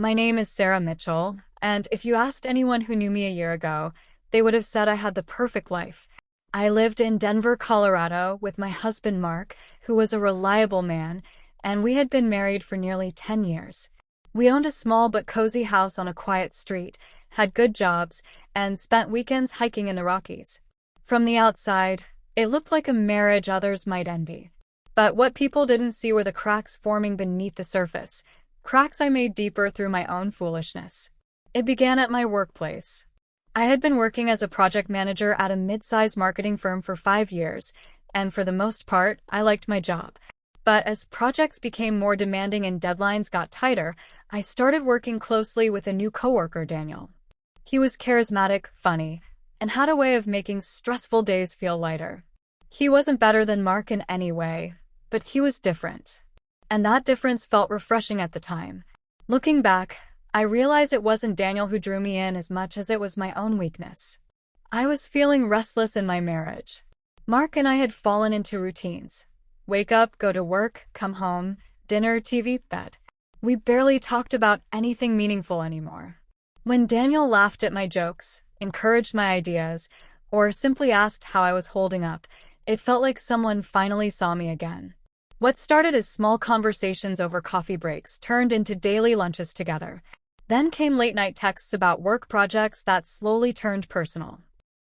My name is Sarah Mitchell, and if you asked anyone who knew me a year ago, they would have said I had the perfect life. I lived in Denver, Colorado, with my husband Mark, who was a reliable man, and we had been married for nearly 10 years. We owned a small but cozy house on a quiet street, had good jobs, and spent weekends hiking in the Rockies. From the outside, it looked like a marriage others might envy. But what people didn't see were the cracks forming beneath the surface, cracks I made deeper through my own foolishness. It began at my workplace. I had been working as a project manager at a mid-sized marketing firm for 5 years, and for the most part, I liked my job. But as projects became more demanding and deadlines got tighter, I started working closely with a new coworker, Daniel. He was charismatic, funny, and had a way of making stressful days feel lighter. He wasn't better than Mark in any way, but he was different. And that difference felt refreshing at the time. Looking back, I realized it wasn't Daniel who drew me in as much as it was my own weakness. I was feeling restless in my marriage. Mark and I had fallen into routines. Wake up, go to work, come home, dinner, TV, bed. We barely talked about anything meaningful anymore. When Daniel laughed at my jokes, encouraged my ideas, or simply asked how I was holding up, it felt like someone finally saw me again. What started as small conversations over coffee breaks turned into daily lunches together. Then came late-night texts about work projects that slowly turned personal.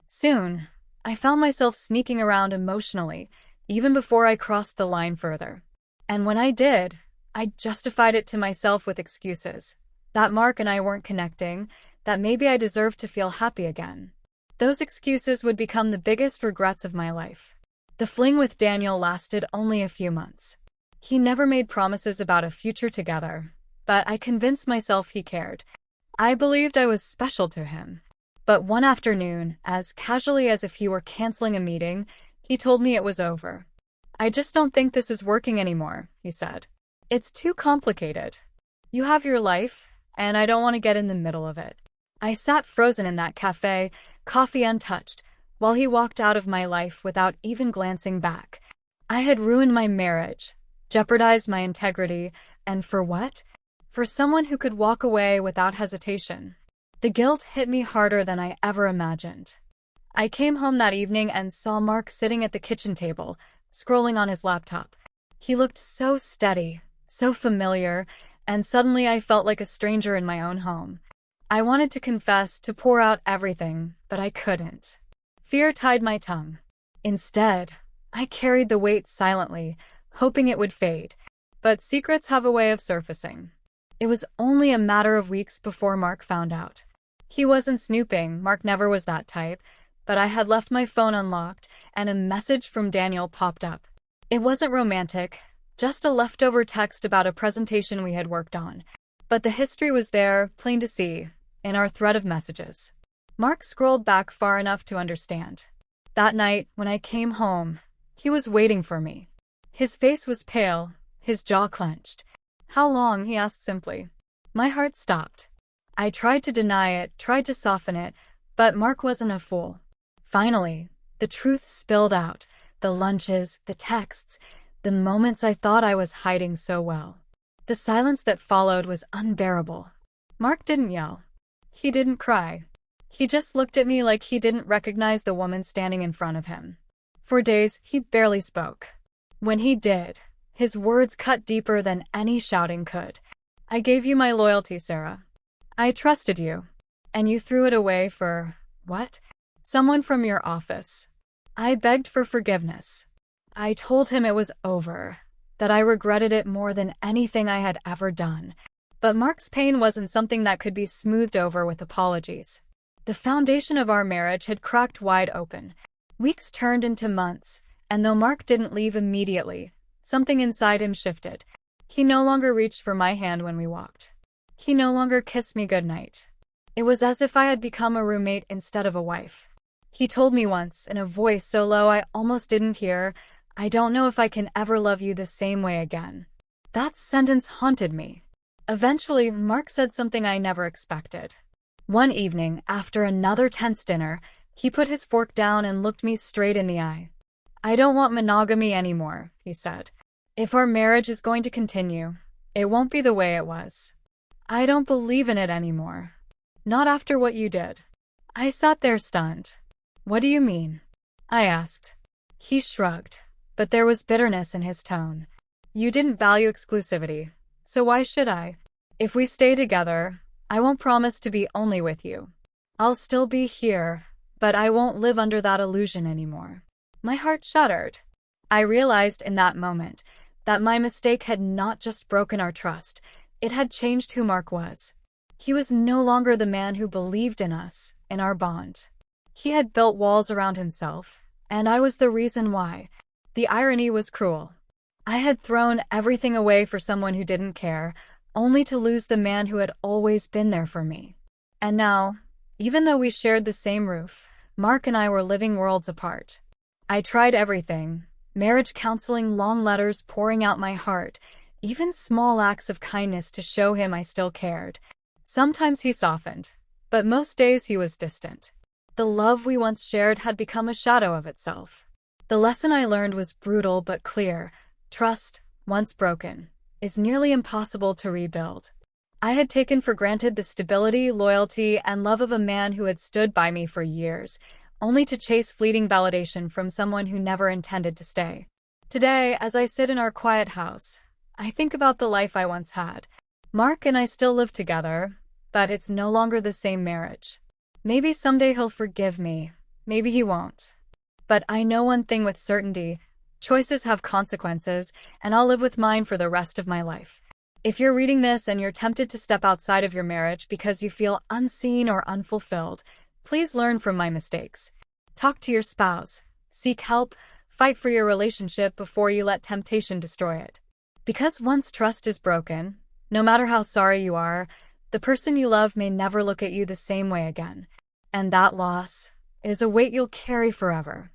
Soon, I found myself sneaking around emotionally, even before I crossed the line further. And when I did, I justified it to myself with excuses. That Mark and I weren't connecting, that maybe I deserved to feel happy again. Those excuses would become the biggest regrets of my life. The fling with Daniel lasted only a few months. He never made promises about a future together, but I convinced myself he cared. I believed I was special to him. But one afternoon, as casually as if he were canceling a meeting, he told me it was over. "I just don't think this is working anymore," he said. "It's too complicated. You have your life, and I don't want to get in the middle of it." I sat frozen in that cafe, coffee untouched, while he walked out of my life without even glancing back. I had ruined my marriage, jeopardized my integrity, and for what? For someone who could walk away without hesitation. The guilt hit me harder than I ever imagined. I came home that evening and saw Mark sitting at the kitchen table, scrolling on his laptop. He looked so steady, so familiar, and suddenly I felt like a stranger in my own home. I wanted to confess, to pour out everything, but I couldn't. Fear tied my tongue. Instead, I carried the weight silently, hoping it would fade. But secrets have a way of surfacing. It was only a matter of weeks before Mark found out. He wasn't snooping, Mark never was that type, but I had left my phone unlocked, and a message from Daniel popped up. It wasn't romantic, just a leftover text about a presentation we had worked on. But the history was there, plain to see, in our thread of messages. Mark scrolled back far enough to understand. That night, when I came home, he was waiting for me. His face was pale, his jaw clenched. "How long?" he asked simply. My heart stopped. I tried to deny it, tried to soften it, but Mark wasn't a fool. Finally, the truth spilled out. The lunches, the texts, the moments I thought I was hiding so well. The silence that followed was unbearable. Mark didn't yell. He didn't cry. He just looked at me like he didn't recognize the woman standing in front of him. For days, he barely spoke. When he did, his words cut deeper than any shouting could. "I gave you my loyalty, Sarah. I trusted you. And you threw it away for, what? Someone from your office." I begged for forgiveness. I told him it was over, that I regretted it more than anything I had ever done. But Mark's pain wasn't something that could be smoothed over with apologies. The foundation of our marriage had cracked wide open. Weeks turned into months, and though Mark didn't leave immediately, something inside him shifted. He no longer reached for my hand when we walked. He no longer kissed me goodnight. It was as if I had become a roommate instead of a wife. He told me once, in a voice so low I almost didn't hear, "I don't know if I can ever love you the same way again." That sentence haunted me. Eventually, Mark said something I never expected. One evening, after another tense dinner, he put his fork down and looked me straight in the eye. "I don't want monogamy anymore," he said. "If our marriage is going to continue, it won't be the way it was." I don't believe in it anymore. Not after what you did. I sat there stunned. What do you mean? I asked. He shrugged, but there was bitterness in his tone. You didn't value exclusivity, so why should I? If we stay together, I won't promise to be only with you. I'll still be here, but I won't live under that illusion anymore. My heart shuddered. I realized in that moment that my mistake had not just broken our trust, it had changed who Mark was. He was no longer the man who believed in us, in our bond. He had built walls around himself, and I was the reason why. The irony was cruel. I had thrown everything away for someone who didn't care, only to lose the man who had always been there for me. And now, even though we shared the same roof, Mark and I were living worlds apart. I tried everything: marriage counseling, long letters pouring out my heart, even small acts of kindness to show him I still cared. Sometimes he softened, but most days he was distant. The love we once shared had become a shadow of itself. The lesson I learned was brutal but clear. Trust, once broken, is nearly impossible to rebuild. I had taken for granted the stability, loyalty, and love of a man who had stood by me for years, only to chase fleeting validation from someone who never intended to stay. Today, as I sit in our quiet house, I think about the life I once had. Mark and I still live together, but it's no longer the same marriage. Maybe someday he'll forgive me, maybe he won't. But I know one thing with certainty: choices have consequences, and I'll live with mine for the rest of my life. If you're reading this and you're tempted to step outside of your marriage because you feel unseen or unfulfilled, please learn from my mistakes. Talk to your spouse, seek help, fight for your relationship before you let temptation destroy it. Because once trust is broken, no matter how sorry you are, the person you love may never look at you the same way again. And that loss is a weight you'll carry forever.